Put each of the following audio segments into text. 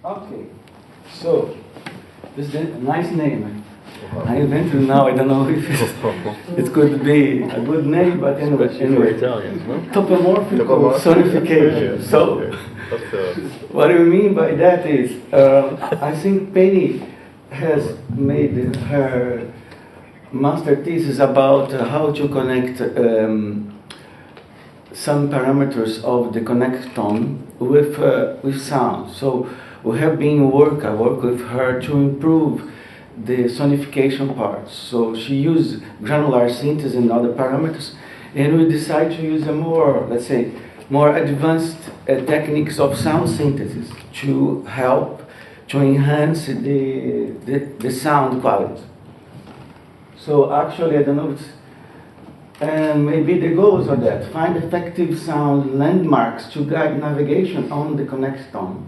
Okay, so this is a nice name. I invented now. I don't know if it could be a good name, but anyway, Italians, no? Topomorphical sonification. So, what I mean by that is, I think Penny has made her master thesis about how to connect some parameters of the connectome with sound. So we have been I work with her to improve the sonification parts. So she used granular synthesis and other parameters, and we decided to use a more, let's say, more advanced techniques of sound synthesis to help to enhance the sound quality. So actually, I don't know, and maybe the goals are that find effective sound landmarks to guide navigation on the connectome.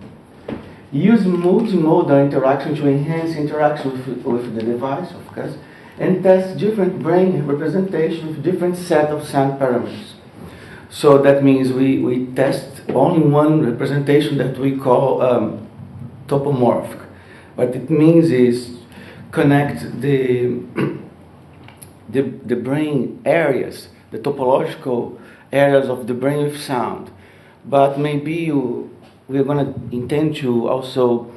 Use multimodal interaction to enhance interaction with the device, of course, and test different brain representation with different set of sound parameters. So that means we test only one representation that we call topomorphic. What it means is connect the brain areas, the topological areas of the brain with sound. But maybe we're going to intend to also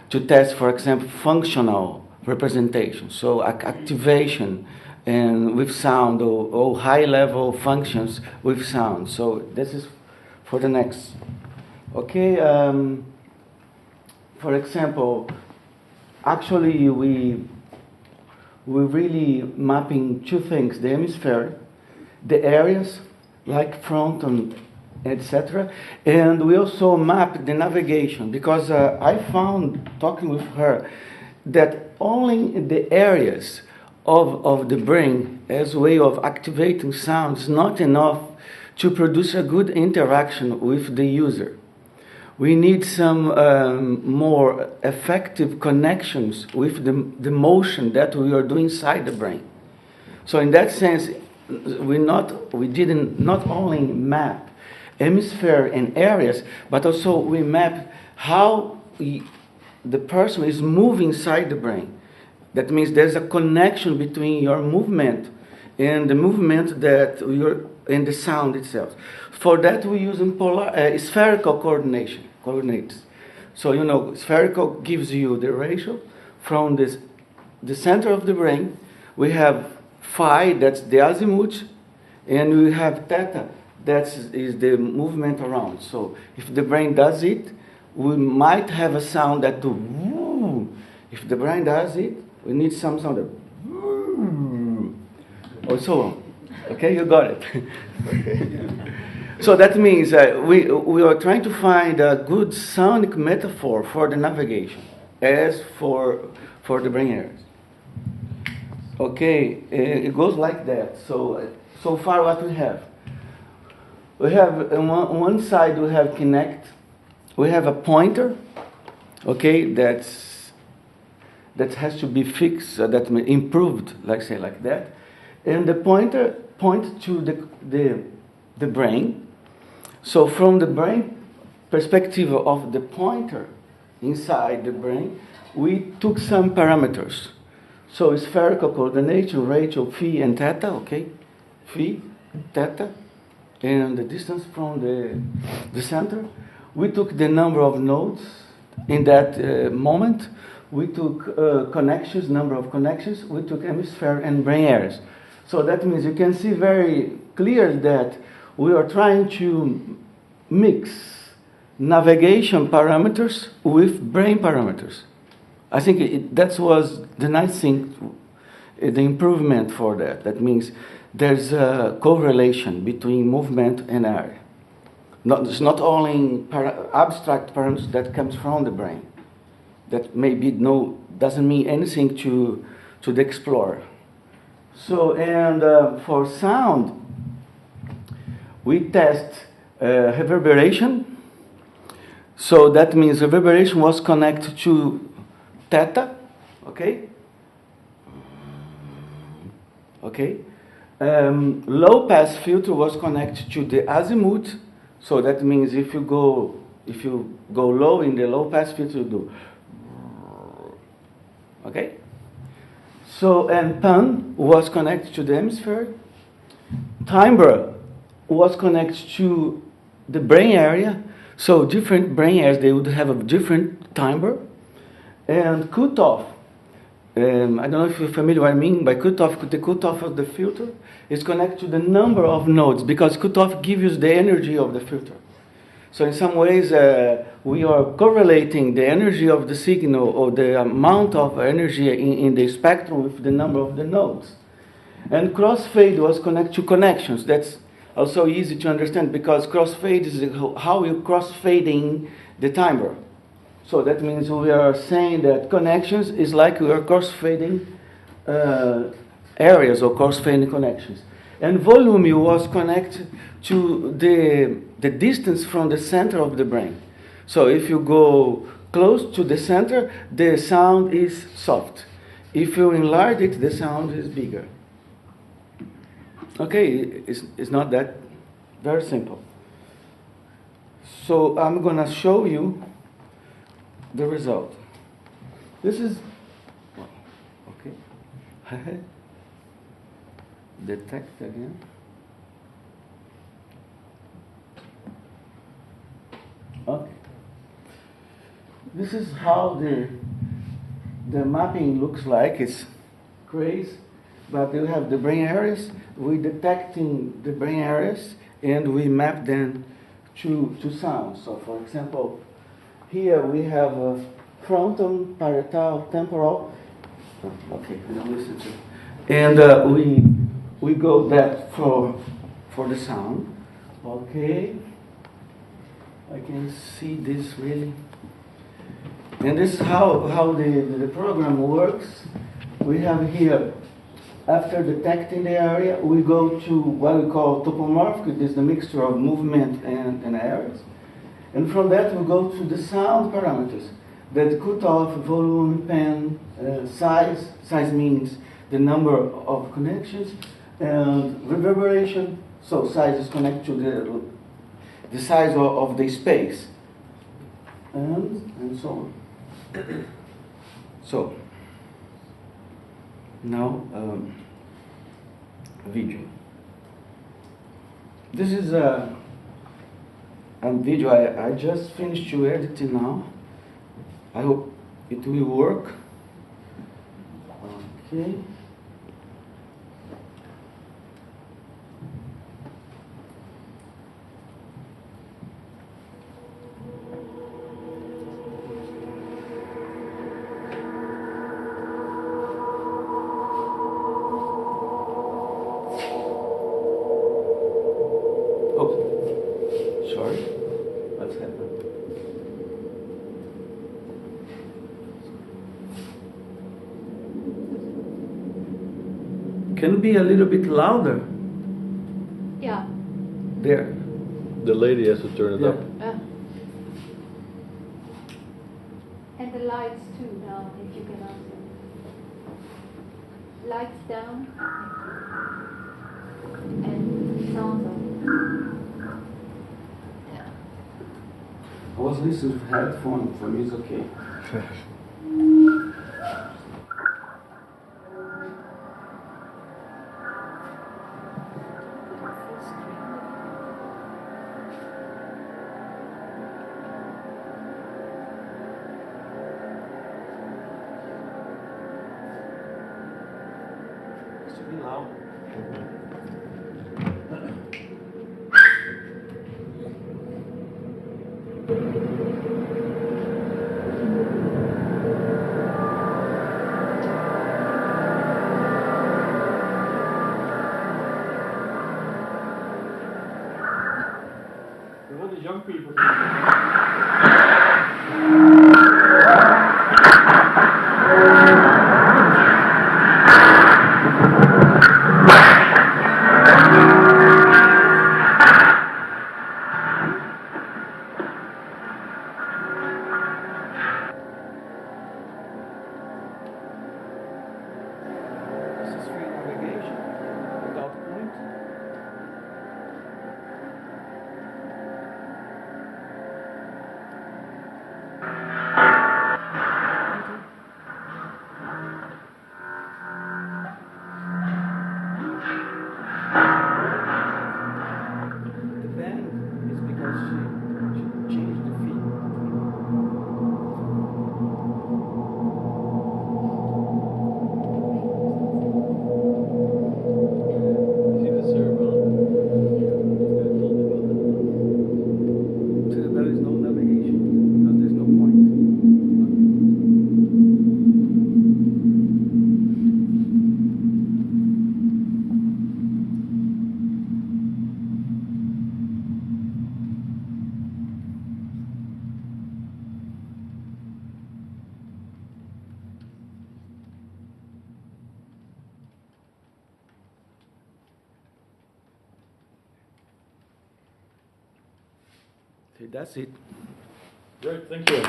to test, for example, functional representation. So activation and with sound or high-level functions with sound. So this is for the next. Okay. For example, actually we really mapping two things: the hemisphere, the areas like front and etc. And we also map the navigation, because I found, talking with her, that only the areas of the brain as a way of activating sound is not enough to produce a good interaction with the user. We need some more effective connections with the motion that we are doing inside the brain. So in that sense, we didn't not only map hemisphere and areas, but also we map how the person is moving inside the brain. That means there's a connection between your movement and the movement that you're in the sound itself. For that we use spherical coordinates. So spherical gives you the ratio from the center of the brain. We have phi, that's the azimuth, and we have theta, that is the movement around. So if the brain does it, we might have a sound that do woo. If the brain does it, we need some sound that woo, or so on. Okay, you got it. Okay. So that means we are trying to find a good sonic metaphor for the navigation, as for the brain areas. Okay, it goes like that. So far what we have. We have on one side we have Kinect. We have a pointer, okay, that has to be fixed, that improved, like that, and the pointer points to the brain. So from the brain perspective of the pointer inside the brain, we took some parameters. So spherical coordination, ratio, phi and theta, okay, phi, theta, and the distance from the center. We took the number of nodes in that moment. We took connections, number of connections. We took hemisphere and brain areas. So that means you can see very clearly that we are trying to mix navigation parameters with brain parameters. I think that was the nice thing, the improvement for that. That means there's a correlation between movement and area. It's not only abstract parameters that comes from the brain. That maybe doesn't mean anything to the explorer. So, and for sound, we test reverberation. So that means reverberation was connected to theta, okay? Okay. Low pass filter was connected to the azimuth. So that means if you go If you go low in the low pass filter, you do. Okay? So, and pan was connected to the hemisphere. Timbre was connected to the brain area. So different brain areas, they would have a different timbre. And cutoff, I don't know if you're familiar what I mean by cutoff. The cutoff of the filter is connected to the number of nodes, because cutoff gives you the energy of the filter. So in some ways, we are correlating the energy of the signal, or the amount of energy in the spectrum, with the number of the nodes. And crossfade was connected to connections. That's also easy to understand, because crossfade is how you're crossfading the timbre. So that means we are saying that connections is like we are crossfading areas, or crossfading connections. And volume was connected to the distance from the center of the brain. So if you go close to the center, the sound is soft. If you enlarge it, the sound is bigger. Okay, it's not that very simple. So I'm going to show you the result. This is, okay. Detect again. Okay. This is how the mapping looks like. It's crazy, but you have the brain areas. We're detecting the brain areas, and we map them to sound. So, for example, here we have a frontal, parietal, temporal. Okay, now listen to it. And we go that for the sound. Okay, I can see this really. And this is how the program works. We have here, after detecting the area, we go to what we call topomorphic. It is the mixture of movement and areas. And from that, we go to the sound parameters. That cutoff, volume, pan, size. Size means the number of connections. And reverberation. So size is connected to the size of the space. And so on. So, now, video. This is a video I just finished to edit it now. I hope it will work. Okay. Sorry, what's happened? Can it be a little bit louder? Yeah. There. The lady has to turn it up. And the lights too down, if you can also. Lights down. And sounds up. Yeah. I was listening to headphone, for me it's okay. It's too loud. What the young people do? Okay, that's it. Great, thank you.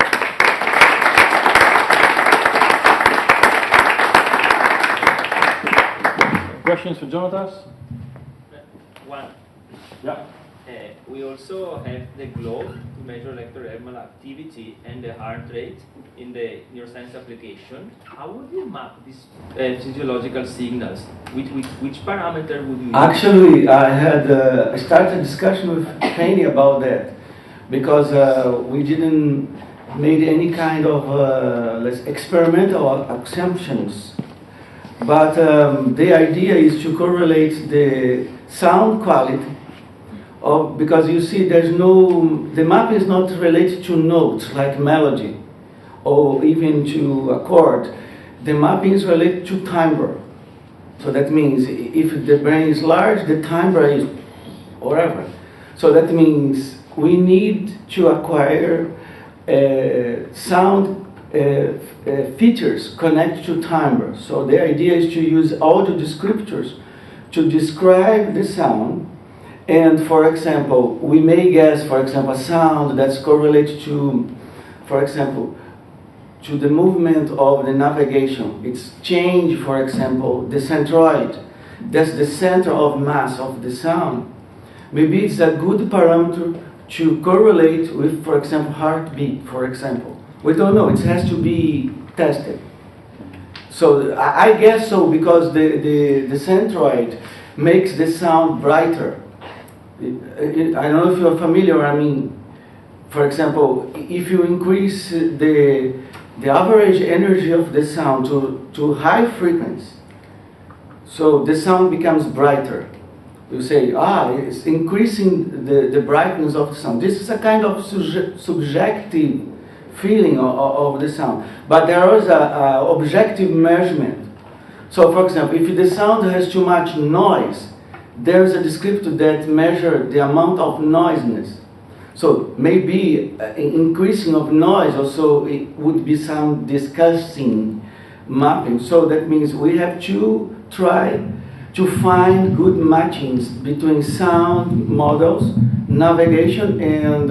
Questions for Jonatas? One. Yeah. We also have the globe to measure electrodermal activity and the heart rate in the neuroscience application. How would you map these physiological signals? Which parameter would you use? Actually, I had started a discussion with Penny about that because we didn't made any kind of experimental assumptions. But the idea is to correlate the sound quality because you see the map is not related to notes like melody or even to a chord. The mapping is related to timbre. So that means if the brain is large, the timbre is whatever. So that means we need to acquire sound features connected to timbre. So the idea is to use audio descriptors to describe the sound. And for example, we may guess, for example, a sound that's correlated to, for example, to the movement of the navigation. It's change, for example, the centroid. That's the center of mass of the sound. Maybe it's a good parameter to correlate with, for example, heartbeat, for example. We don't know, it has to be tested. So I guess so because the centroid makes the sound brighter. I don't know if you're familiar, I mean, for example, if you increase the average energy of the sound to high frequency, so the sound becomes brighter. You say, it's increasing the brightness of the sound. This is a kind of subjective feeling of the sound. But there is a objective measurement. So for example, if the sound has too much noise, there is a descriptor that measures the amount of noisiness. So maybe increasing of noise also it would be some discussing mapping. So that means we have to try to find good matchings between sound models, navigation, and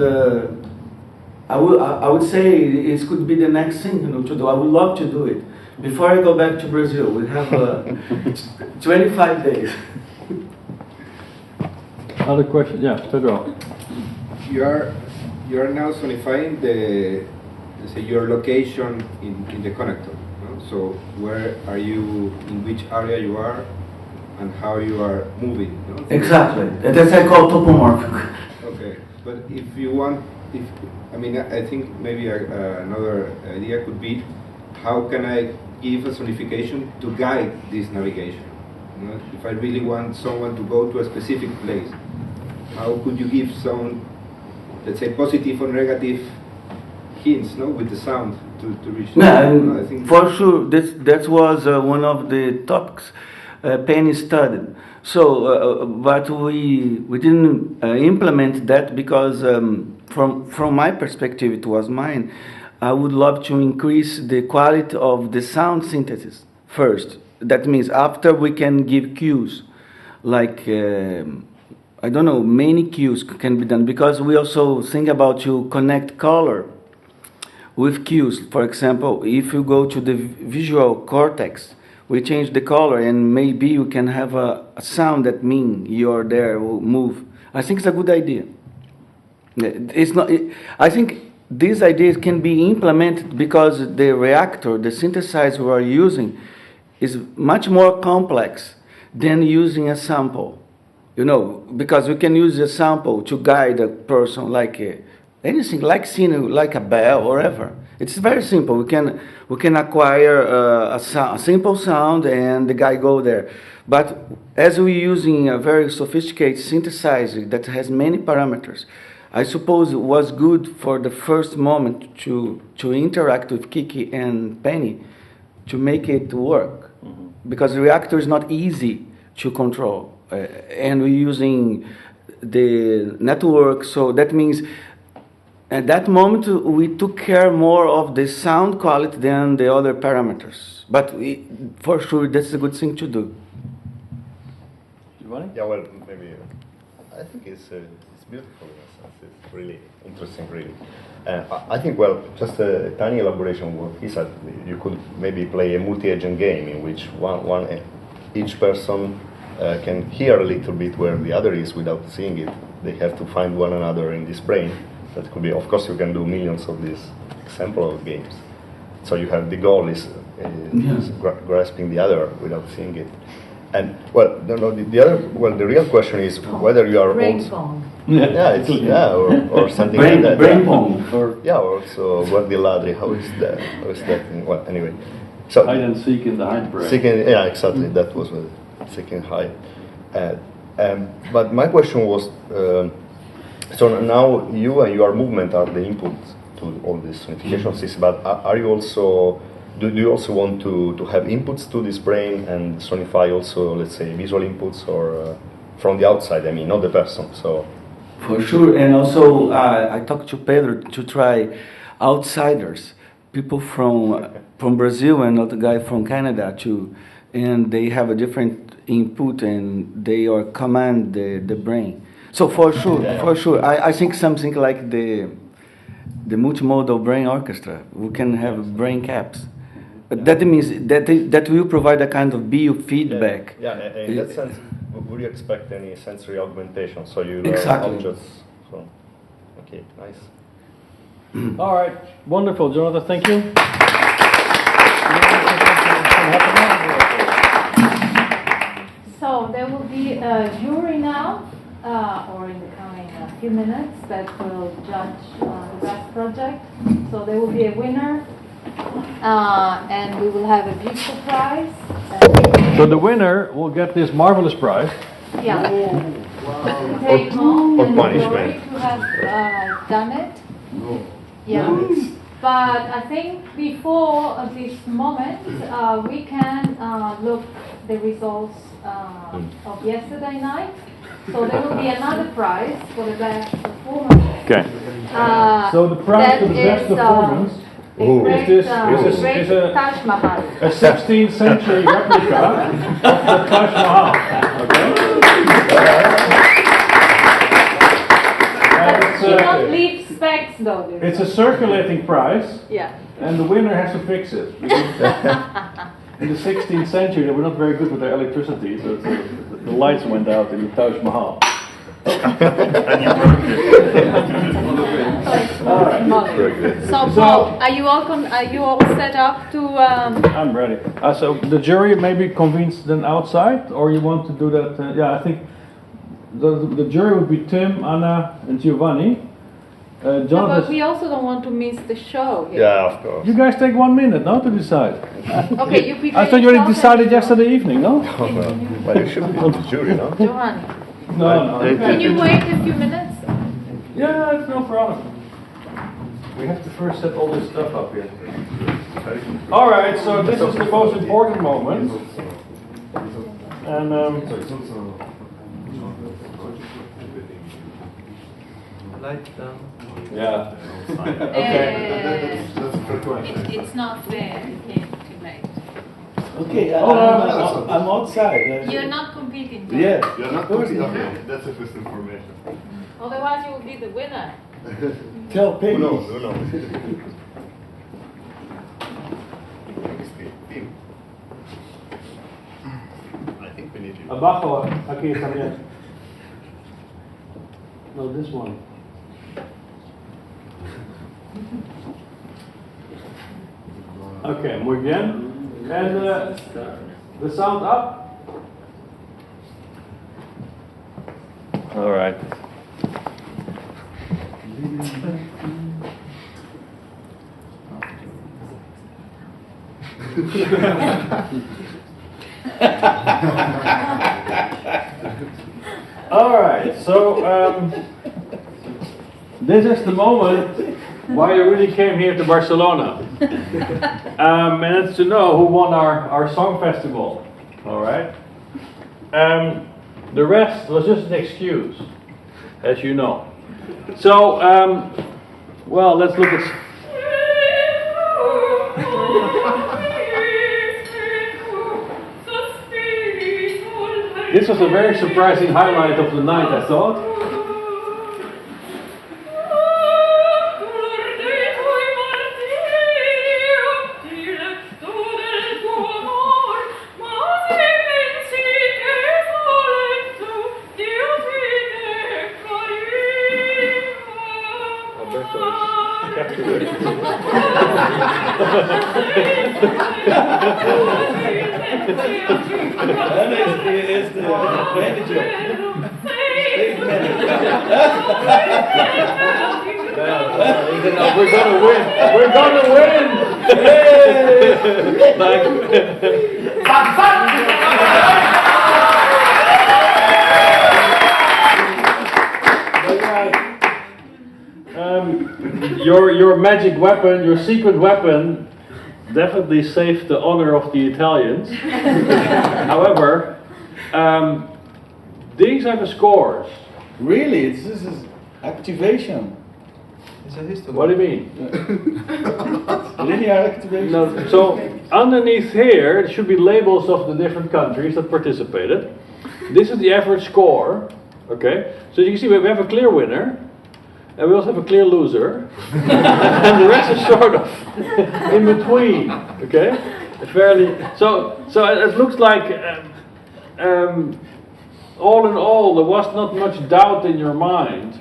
I would say it could be the next thing to do. I would love to do it. Before I go back to Brazil, we have 25 days. Other questions? Yeah, Pedro. You are now sonifying your location in the connector. No? So where are you, in which area you are, and how you are moving. No? Exactly. That's I call topomorphic. Okay, but if you want, I think maybe another idea could be, how can I give a sonification to guide this navigation? You know, if I really want someone to go to a specific place, how could you give some, let's say, positive or negative hints, no, with the sound to reach? No, I think for sure. That was one of the topics Penny studied. So, but we didn't implement that because from my perspective, it was mine. I would love to increase the quality of the sound synthesis first. That means after we can give cues, like I don't know, many cues can be done because we also think about to connect color with cues. For example, if you go to the visual cortex, we change the color and maybe you can have a sound that means you're there or move. I think it's a good idea. It's not. I think these ideas can be implemented because the reactor, the synthesizer we are using, is much more complex than using a sample. You know, because we can use a sample to guide a person, like anything, like seeing, like a bell or whatever. It's very simple. We can acquire a simple sound and the guy go there. But as we're using a very sophisticated synthesizer that has many parameters, I suppose it was good for the first moment to interact with Kiki and Penny to make it work. Mm-hmm. Because the reactor is not easy to control. And we're using the network, so that means at that moment we took care more of the sound quality than the other parameters. But for sure, that's a good thing to do. Giovanni? Yeah, well, maybe I think it's it's beautiful in a sense. It's really interesting, really. I think, well, just a tiny elaboration on what he said. You could maybe play a multi-agent game in which each person can hear a little bit where the other is without seeing it. They have to find one another in this brain. That could be, of course, you can do millions of these example of games. So you have the goal is grasping the other without seeing it. And well, the real question is whether you are Brain pong. or something Brain, like that. brain pong. Or Also guardi ladri. How is that thing? Well, anyway. So Hide and seek in the hindbrain. exactly. That was seeking hide. But my question was, so now you and your movement are the input to all this sonification system. But are you also do you also want to have inputs to this brain and sonify also, let's say, visual inputs or from the outside? I mean, not the person. So. for sure, and also I talked to Pedro to try outsiders, people from Brazil and another guy from Canada too, and they have a different input and they command the brain. So for sure, I think something like the multimodal brain orchestra. We can have brain caps. That means that will provide a kind of biofeedback. In that sense, would you expect any sensory augmentation? So you learn Exactly. objects. So, okay, nice. All right, wonderful, Jonathan. Thank you. So there will be a jury now, or in the coming few minutes, that will judge the best project. So there will be a winner, and we will have a beautiful prize. So the winner will get this marvelous prize. Yeah. To take home and the jury to have done it. Yeah. But I think before this moment, we can look the results of yesterday night. So there will be another prize for the best performance. Okay. So the prize for the best performance is a Taj Mahal. a 16th century replica of the Taj Mahal. Okay. Do not leave specs though. It's a circulating prize, Yeah. and the winner has to fix it. In the 16th century, they were not very good with their electricity, so the lights went out in the Taj Mahal. So Paul, are you all set up to? I'm ready. So the jury maybe convenes then outside, or you want to do that? I think the jury would be Tim, Anna, and Giovanni. No, Jonatas, but we also don't want to miss the show. Here. Yeah, of course. you guys take 1 minute now to decide. Okay, you prepare. I thought you already yourself decided and- yesterday evening, no? Well, you should be on the jury, no? Giovanni, No. can you wait a few minutes? Yeah, it's no problem. We have to first set all this stuff up here. All right, so this is the most important moment. And yeah. Okay. It's not fair. You came too late. Okay, Oh, I'm outside. You're not competing. Yeah. You're not competing. Okay, that's the first information. Otherwise, you will be the winner. Tell Who Peggy. knows? Who knows? I think we need you. Abajo, aquí también. No, this one. Okay, muy bien. And the sound up. All right. All right, so this is the moment why you really came here to Barcelona. And it's to know who won our song festival. All right. The rest was just an excuse, as you know. So, well, let's look at. This was a very surprising highlight of the night, I thought. is the manager. We're gonna win. We're gonna win. Your magic weapon, your secret weapon, definitely saved the honor of the Italians. However, these are the scores. Really? This is activation. What do you mean? Linear activation? No, so underneath here, there should be labels of the different countries that participated. This is the average score. Okay, so you can see we have a clear winner, and we also have a clear loser, and the rest is sort of in between. Okay, fairly. So it looks like all in all, there was not much doubt in your mind.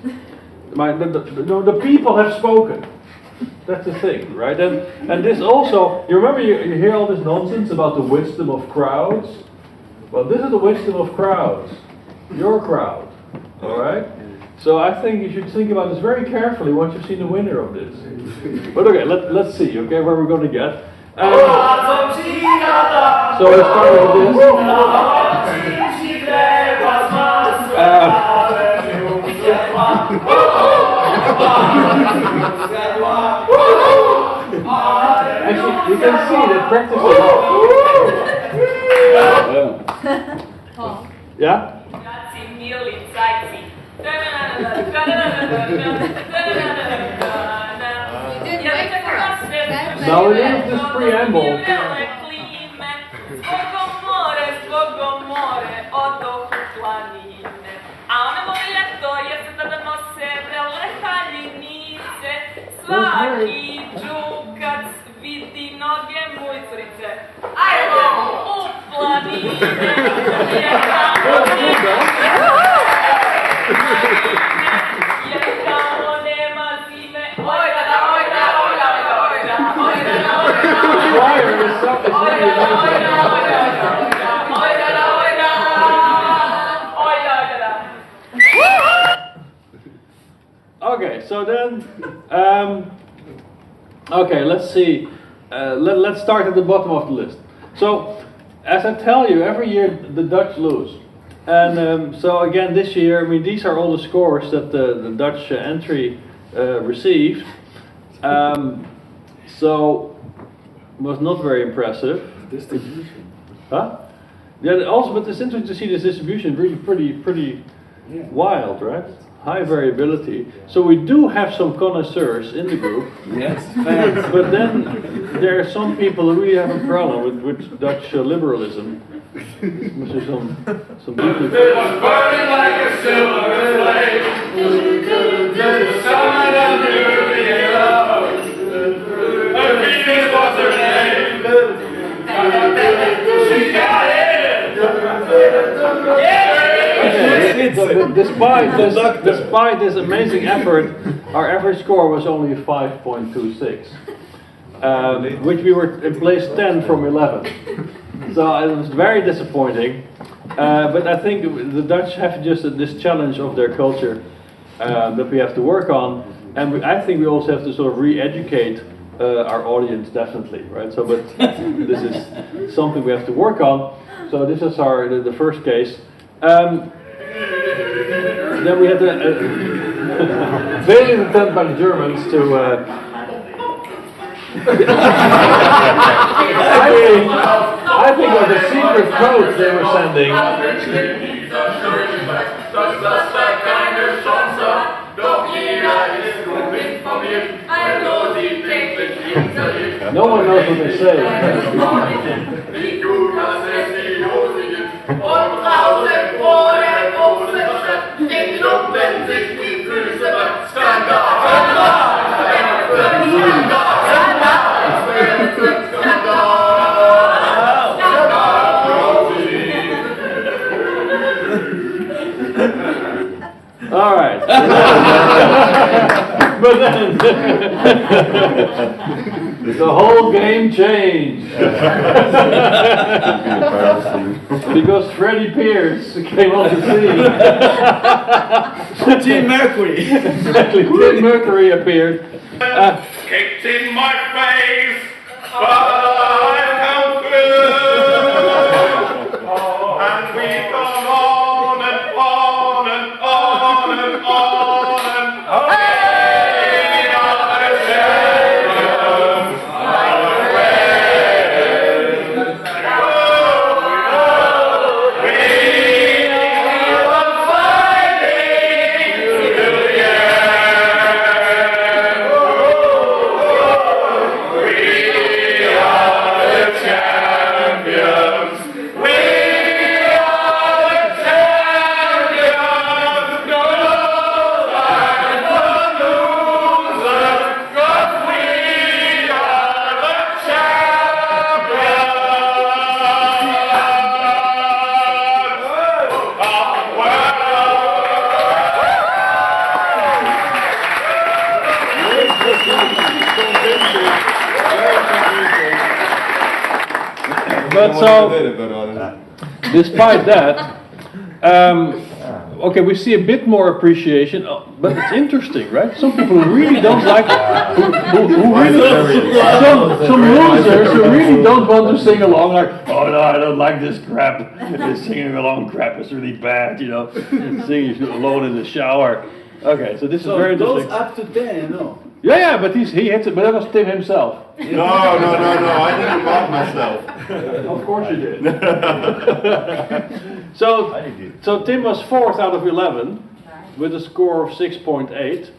The people have spoken. That's the thing, right? And this also, you remember you hear all this nonsense about the wisdom of crowds? Well, this is the wisdom of crowds. Your crowd. All right? So I think you should think about this very carefully once you've seen the winner of this. But okay, let's see, okay, where we're going to get. So let's start with Actually, you can see that practically. Yeah? No, we didn't this preamble. Svaki džukac vidi noge mujcurice. Ajmo u planine, jer tamo nema zime. Ojda. Okay, so then, okay, let's see. Let's start at the bottom of the list. So, as I tell you, every year the Dutch lose. And so again, this year, I mean, these are all the scores that the Dutch entry received. So, was not very impressive. Distribution. Huh? Yeah, also, but it's interesting to see this distribution really pretty wild, right? High variability. So we do have some connoisseurs in the group. Yes. But then there are some people who really have a problem with Dutch liberalism. Which is some deeply. It was burning like a silver flame. Someone under the love. Her Venus was her name. She got it. Despite this amazing effort, our average score was only 5.26, which we were in place 10 from 11. So it was very disappointing. But I think the Dutch have just this challenge of their culture that we have to work on, and I think we also have to sort of re-educate our audience, definitely, right? So, but this is something we have to work on. So this is the first case. Then we had a valiant attempt by the Germans to. I think it was a secret code they were sending. No one knows what they say. All right. But then The whole game changed. Because Freddie Pierce came on the scene. Tim Mercury. Exactly, Tim Mercury appeared. Kicked in my face, but I've come through. And we've gone on and on and on and on and on. We are the champions of the West. We are fighting to the end. We are the champions. We are the champions. No time for losers, 'cause we are the champions of the world. But so, despite that, okay, we see a bit more appreciation, but it's interesting, right? Some people who really don't like, some losers who really don't want to sing along, like, oh no, I don't like this crap. This singing along crap is really bad, you know. Singing alone in the shower. Okay, so this is very It goes interesting. up to 10, you know. Yeah, but he hits it, but that was Tim himself. No, I didn't mark myself. Of course you did. So Tim was 4th out of 11 with a score of 6.8.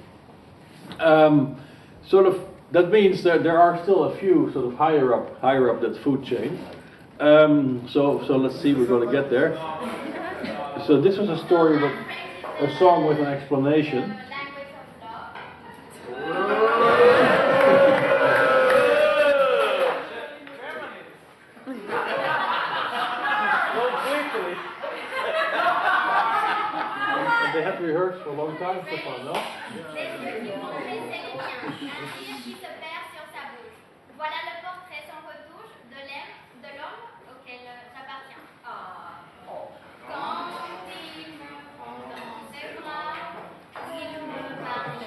Sort of that means that there are still a few sort of higher up that food chain. So let's see, we're going to get there. So this was a story with a song with an explanation. They had rehearsed for a long time, Stefan, no? Voilà le portrait sans retouche de l'homme auquel j'appartiens. Quand il me prend dans ses bras, il me parle.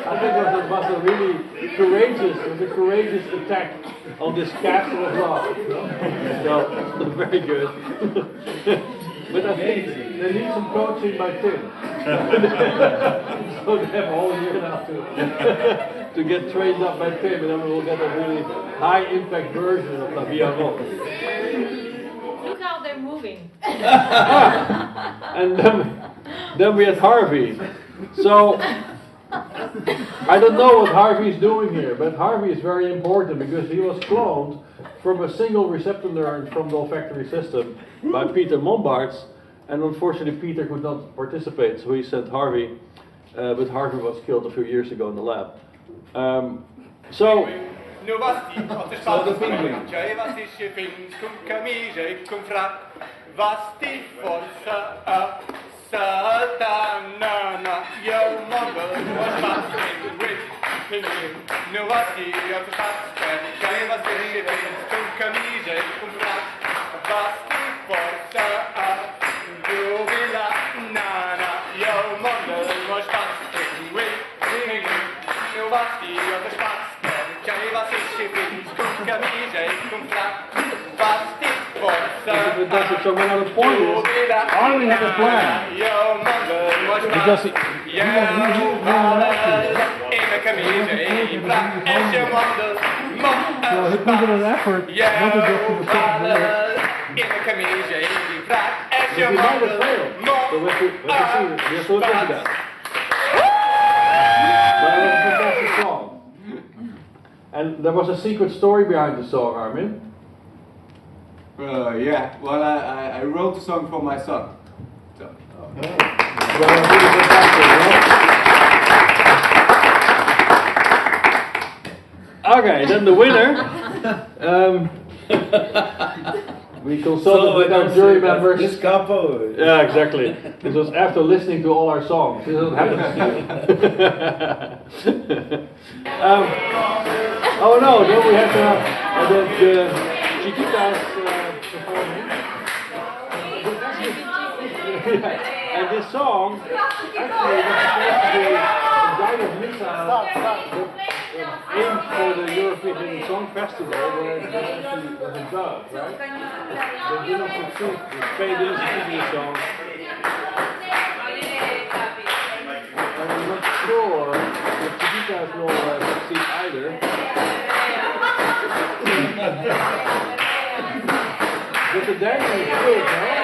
I think it was a really courageous attack on this castle as well. So, very good. But I think they need some coaching by Tim. So they have a whole year now to get trained up by Tim, and then we will get a really high impact version of La Via Rock. Look how they're moving. And then we had Harvey. So I don't know what Harvey is doing here, but Harvey is very important because he was cloned from a single receptor neuron from the olfactory system by Peter Mombarts, and unfortunately Peter could not participate, so he sent Harvey, but Harvey was killed a few years ago in the lab. So So now the point is, Harvey had a plan. Because he so he put in an effort not to get to the top of the list. But he might have failed. So let's see. We have to look into that. But it was a fantastic song. And there was a secret story behind the song, Armin. Yeah, well, I wrote the song for my son. So. Okay, then the winner. We consulted with our jury members. This couple. Yeah, exactly. This was after listening to all our songs. This is what happens to you. Oh no, then we have to have the Chiquitas performing. And this song actually was supposed to be a guided missa aimed for the Eurovision Song Festival, where it actually was a dub, right? They didn't succeed. Spain didn't succeed in the song. And I'm not sure if Chiquitas will succeed either. But the dancing is good, huh?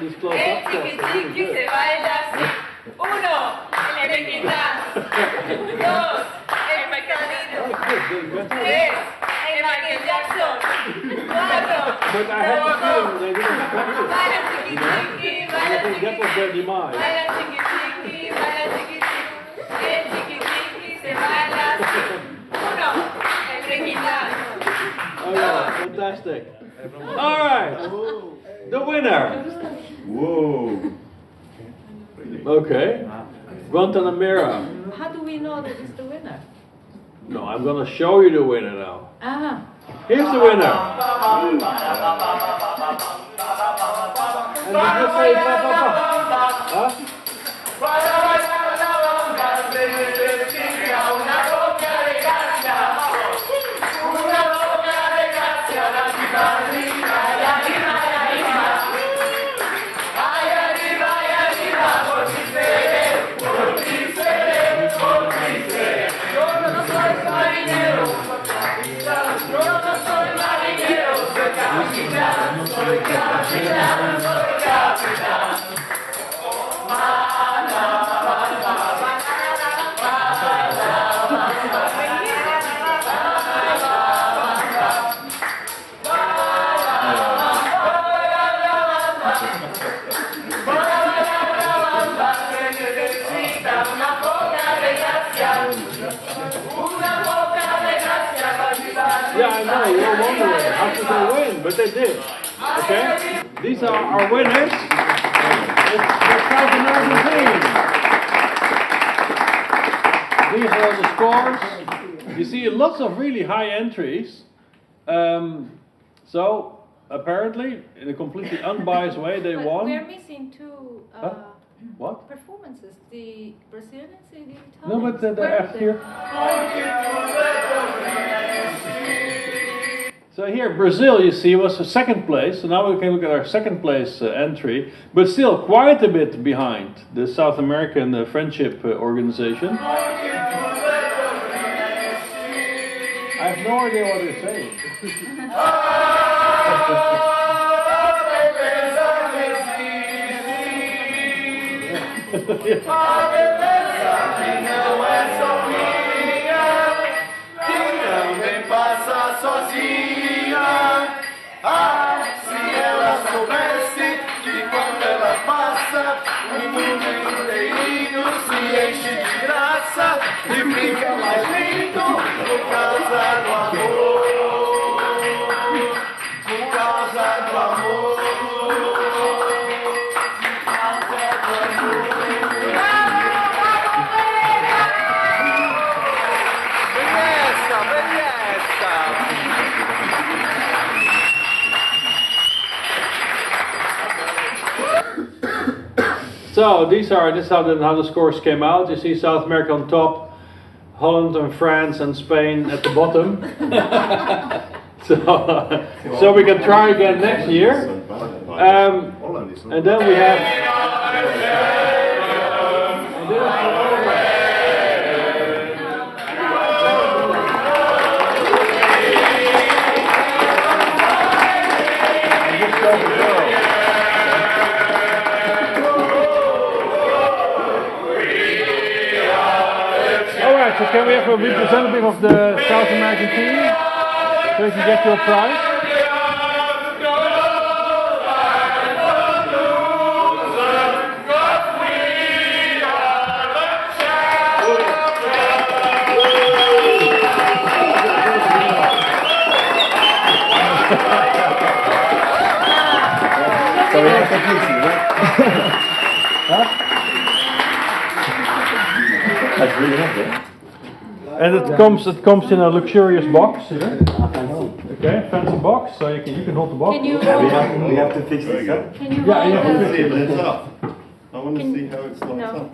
These close up shots are really good. Uno, el requintazo. Dos, el mercadito. Tres, el Michael Jackson. Cuatro, But I have the feeling they didn't expect it. You know? And I think that was their demise. baila chiqui chiqui, baila chiqui chiqui. El chiqui chiqui se baila así. Uno, el requintazo. Oh yeah, fantastic. Alright, the winner. Whoa. Okay, Guantanamera. How do we know that it's the winner? No, I'm gonna show you the winner now. Ah. Here's the winner. And did you say pa pa pa? Huh? Yeah, I know, you're wondering, how could they win? But they did. Okay? These are our winners. It's the South American team. These are the scores. You see lots of really high entries. So, apparently, in a completely unbiased way, they But won. we're missing two What? performances. The Brazilians and the Italians. No, but they're Where are after they? here. So here, Brazil, you see, was a second place. So now we can look at our second place entry, but still quite a bit behind the South American Friendship Organization. I have no idea what they're saying. So this is how the scores came out. You see South America on top, Holland and France and Spain at the bottom. So we can try again next year. And then we have. Alright, so can we have a representative of the South American team? So you can get your prize. That's really nice. And it comes in a luxurious box here. Okay, fancy box, so you can hold the box. Can you We have to fix this up. Can you Yeah, you hold have to the- fix It's up. I want to Can- see how it's locked no. up.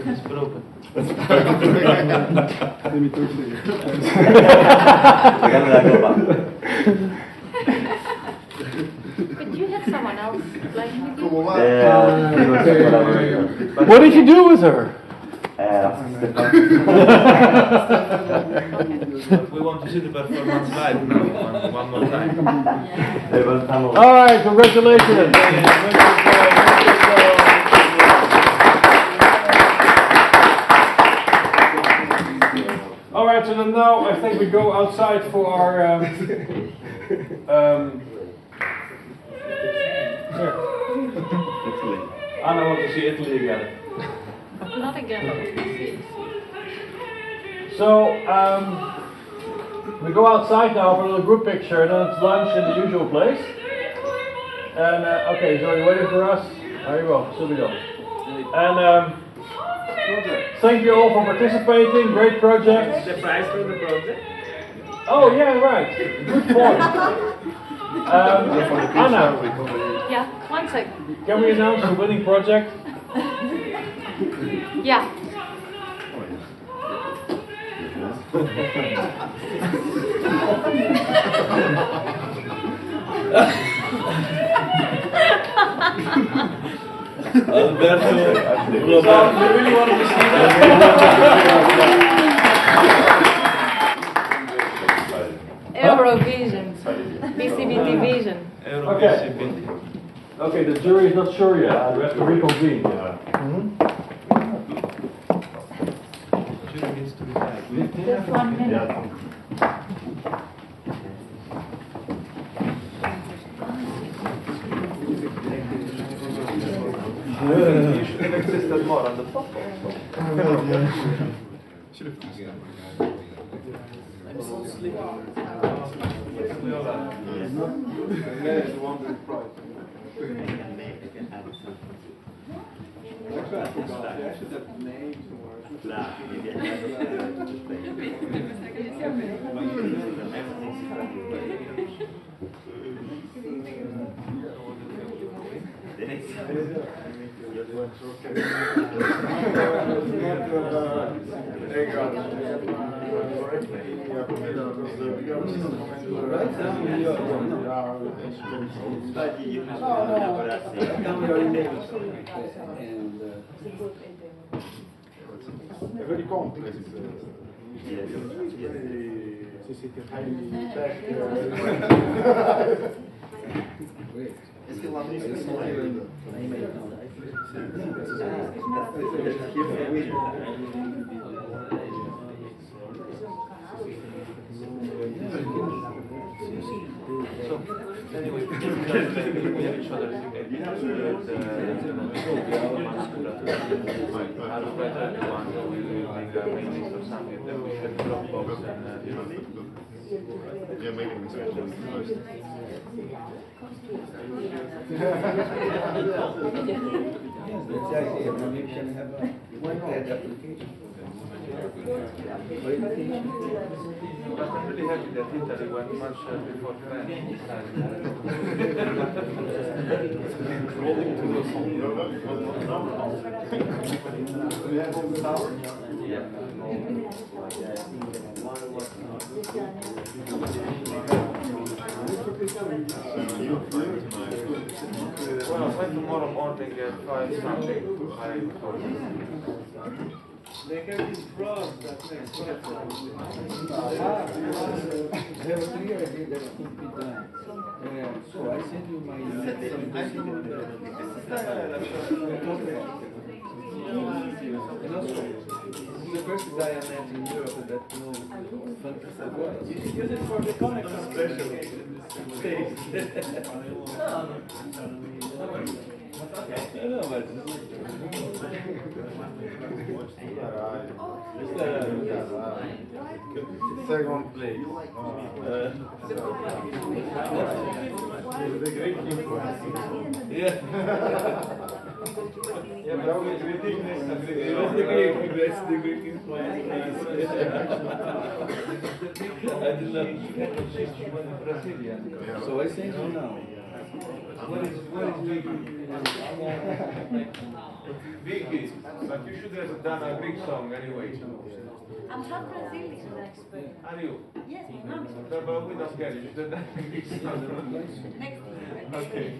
It's broken. We're gonna go back. But you had someone else like you did. What did you do with her? We want to see the performance live now, one more time. All right, congratulations. All right, so then now I think we go outside for our. Here. Anna wants to see Italy again. Not again. So we go outside now for a little group picture, and then it's lunch in the usual place. And okay, so you're waiting for us? There you go, subito. And thank you all for participating. Great project. The prize for the project? Oh yeah, right. Good point. Anna, Yeah, 1 second. can we announce the winning project? Yeah. Alberto, You really wanted to see that? Eurovision. BCBT Vision. Okay. Okay, the jury is not sure yet. We have to reconvene. Just 1 minute. you should have existed more on the top. I'm so sleepy. We all are. È very complex. So, anyway, we have each other how to better the one who will bring a mailing list or something that we should Dropbox and Yeah, mailing list first. That's the idea. Maybe we can have a one-page application. But I'm really happy that Italy went much before France Well, by tomorrow morning at 5 something, 5:40. They have this frog that makes They have a clear idea that it could be done. So I send you my and also, the first guy I met in Europe that knows funky. You should use it for the comics especially. No, but Second place. Yeah, but always we think that's the Greek influence. I didn't know. Brazilian. So I say no now. What is Vicky? But you should have done a Greek song anyway. I'm half Brazilian, actually. Are you? Yes, my mom is. No, but we don't care. You should have done a Greek song. Next year. Okay.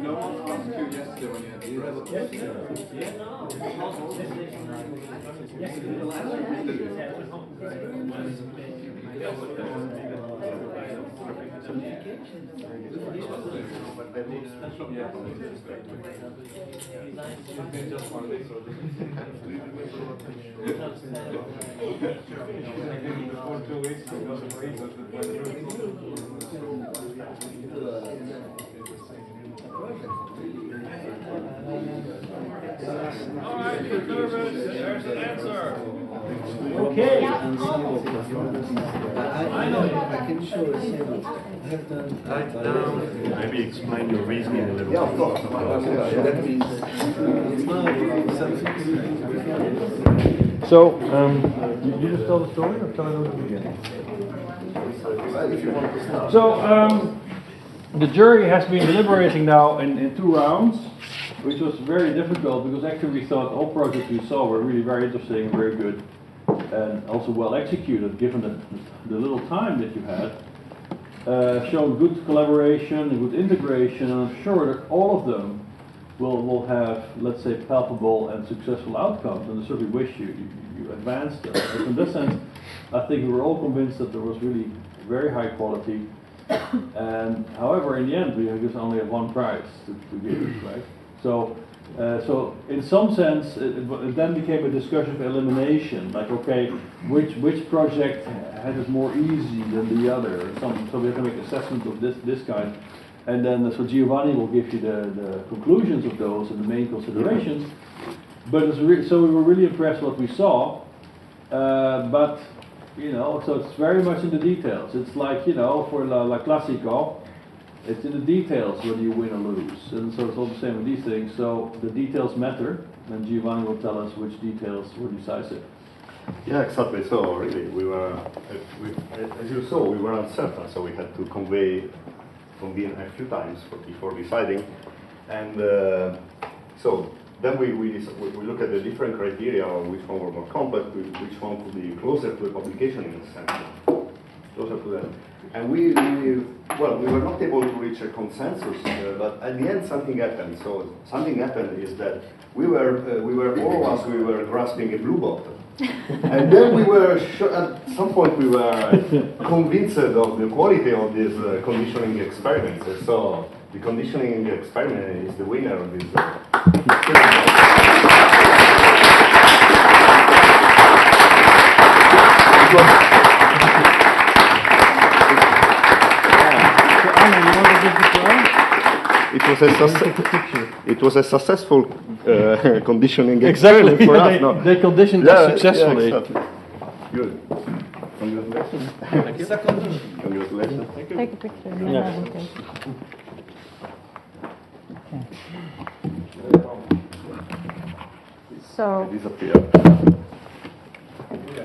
No one asked you yesterday when you had the Alright, you're nervous. There's an answer. Okay. I know. I can show a sample. I have done. Maybe explain your reasoning a little Yeah, of bit. course. That means it's not something. So, you just tell the story, or shall I go to the beginning? If you want to start. So, the jury has been deliberating now in 2 rounds, which was very difficult because actually we thought all projects we saw were really very interesting and very good, and also well executed given the little time that you had. Showed good collaboration and good integration, and I'm sure that all of them will have, let's say, palpable and successful outcomes, and I certainly wish you advanced them. But in this sense, I think we were all convinced that there was really very high quality, and however, in the end, we just only have one prize to give, right? So in some sense, it then became a discussion of elimination, like, okay, which project had it more easy than the other? So we have to make assessment of this kind. And then, so Giovanni will give you the conclusions of those and the main considerations. But so we were really impressed what we saw. But, so it's very much in the details. It's like, for La Classico, it's in the details whether you win or lose. And so it's all the same with these things. So the details matter, and Giovanni will tell us which details were decisive. Yeah, exactly. So really, as you saw, we were uncertain, so we had to convene a few times before deciding, and so then we look at the different criteria of which one were more complex, which one could be closer to a publication in a sense, closer to them. And we were not able to reach a consensus, but at the end something happened. So something happened is that we were all of us grasping a blue bottle. And then at some point we were convinced of the quality of these conditioning experiments. So the conditioning experiment is the winner of this. It was a successful conditioning experiment for us. No. They conditioned us successfully. Yeah, exactly. Good. Congratulations. Thank you. Congratulations. Take a picture. So, Disappear.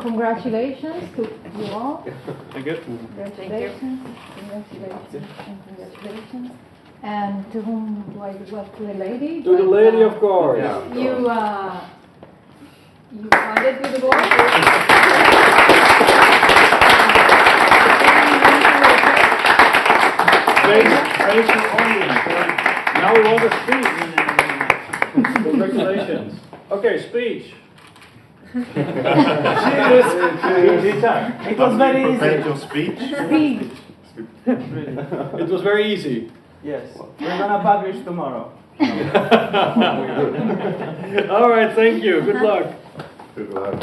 congratulations to you all. Thank you. Congratulations, congratulations, and congratulations. And to whom do I give up? To the lady? To the lady, of course. You funded with the board? Face the audience. Now we want to speak. Congratulations. Okay, speech. It was very easy. Prepare your speech. It was very easy. Yes. We're gonna publish tomorrow. All right, thank you. Good luck. Good luck.